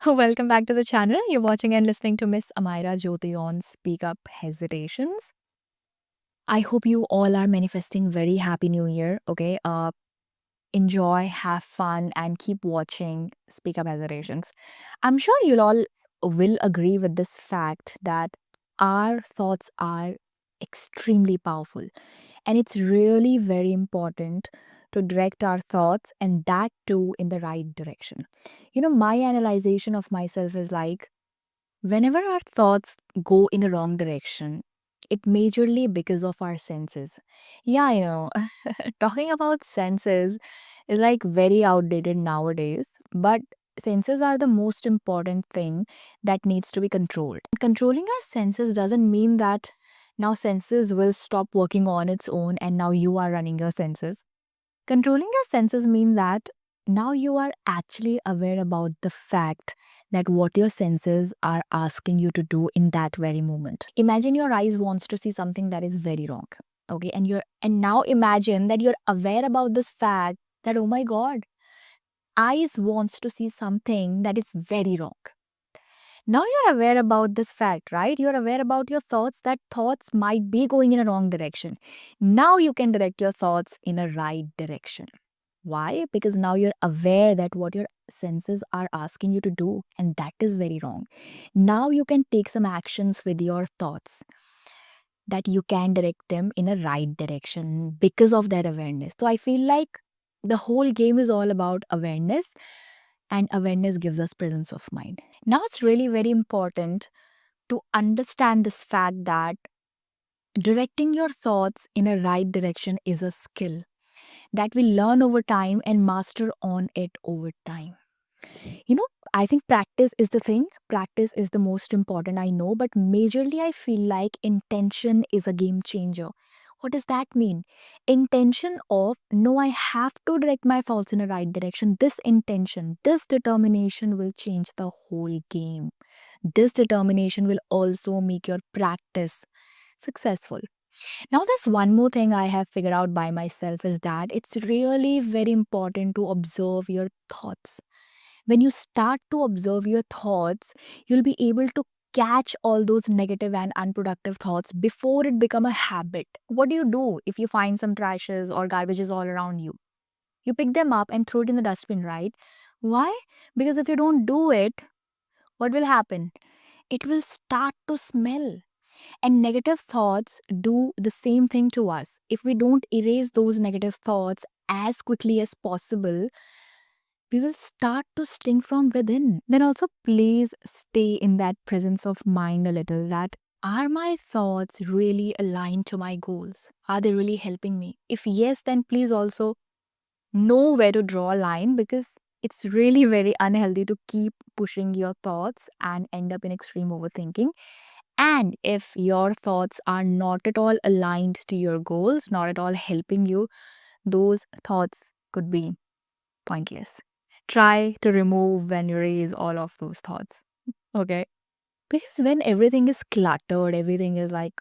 Welcome back to the channel. You're watching and listening to Miss Amira Jyoti on Speak Up Hesitations. I hope you all are manifesting very happy new year. Okay. Enjoy, have fun, and keep watching Speak Up Hesitations. I'm sure you'll all will agree with this fact that our thoughts are extremely powerful. And it's really very important to direct our thoughts and that too in the right direction. My analyzation of myself is like whenever our thoughts go in a wrong direction, it majorly because of our senses. Yeah, talking about senses is like very outdated nowadays, but senses are the most important thing that needs to be controlled. Controlling our senses doesn't mean that now senses will stop working on its own and now you are running your senses. Controlling your senses mean that now you are actually aware about the fact that what your senses are asking you to do in that very moment. Imagine your eyes wants to see something that is very wrong. Okay, and now imagine that you're aware about this fact that oh my god, eyes wants to see something that is very wrong. Now you're aware about this fact, right? You're aware about your thoughts, that thoughts might be going in a wrong direction. Now you can direct your thoughts in a right direction. Why? Because now you're aware that what your senses are asking you to do, and that is very wrong. Now you can take some actions with your thoughts that you can direct them in a right direction because of that awareness. So I feel like the whole game is all about awareness, and awareness gives us presence of mind. Now it's really very important to understand this fact that directing your thoughts in a right direction is a skill that we learn over time and master on it over time. You know, I think practice is the thing. Practice is the most important, I know, but majorly I feel like intention is a game changer. What does that mean? Intention of, no, I have to direct my thoughts in a right direction. This intention, this determination will change the whole game. This determination will also make your practice successful. Now, there's one more thing I have figured out by myself is that it's really very important to observe your thoughts. When you start to observe your thoughts, you'll be able to catch all those negative and unproductive thoughts before it become a habit. What do you do if you find some trashes or garbages all around you? You pick them up and throw it in the dustbin, right? Why? Because if you don't do it, what will happen? It will start to smell. And negative thoughts do the same thing to us. If we don't erase those negative thoughts as quickly as possible, we will start to sting from within. Then also, please stay in that presence of mind a little, that are my thoughts really aligned to my goals? Are they really helping me? If yes, then please also know where to draw a line, because it's really very unhealthy to keep pushing your thoughts and end up in extreme overthinking. And if your thoughts are not at all aligned to your goals, not at all helping you, those thoughts could be pointless. Try to remove and erase all of those thoughts. Okay. Because when everything is cluttered, everything is like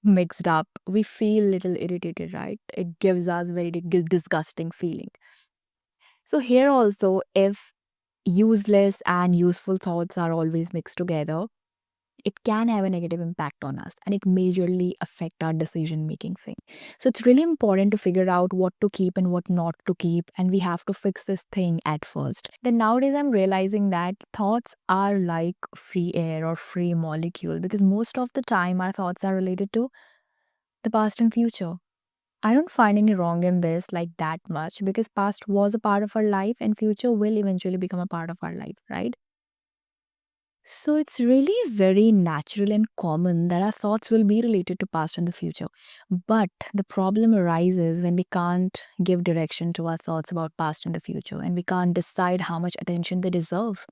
mixed up, we feel little irritated, right? It gives us very disgusting feeling. So here also, if useless and useful thoughts are always mixed together, it can have a negative impact on us, and it majorly affect our decision making thing. So it's really important to figure out what to keep and what not to keep, and we have to fix this thing at first. Then nowadays I'm realizing that thoughts are like free air or free molecule, because most of the time our thoughts are related to the past and future. I don't find any wrong in this like that much, because past was a part of our life and future will eventually become a part of our life, right? So it's really very natural and common that our thoughts will be related to past and the future. But the problem arises when we can't give direction to our thoughts about past and the future, and we can't decide how much attention they deserve.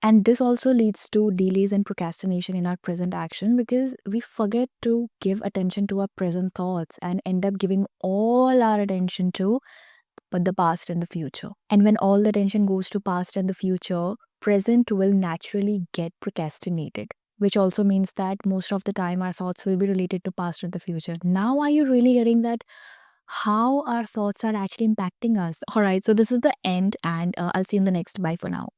And this also leads to delays and procrastination in our present action, because we forget to give attention to our present thoughts and end up giving all our attention to but the past and the future. And when all the attention goes to past and the future, present will naturally get procrastinated. which also means that most of the time our thoughts will be related to past and the future. Now, are you really getting that? How our thoughts are actually impacting us? All right, so this is the end, and I'll see you in the next. Bye for now.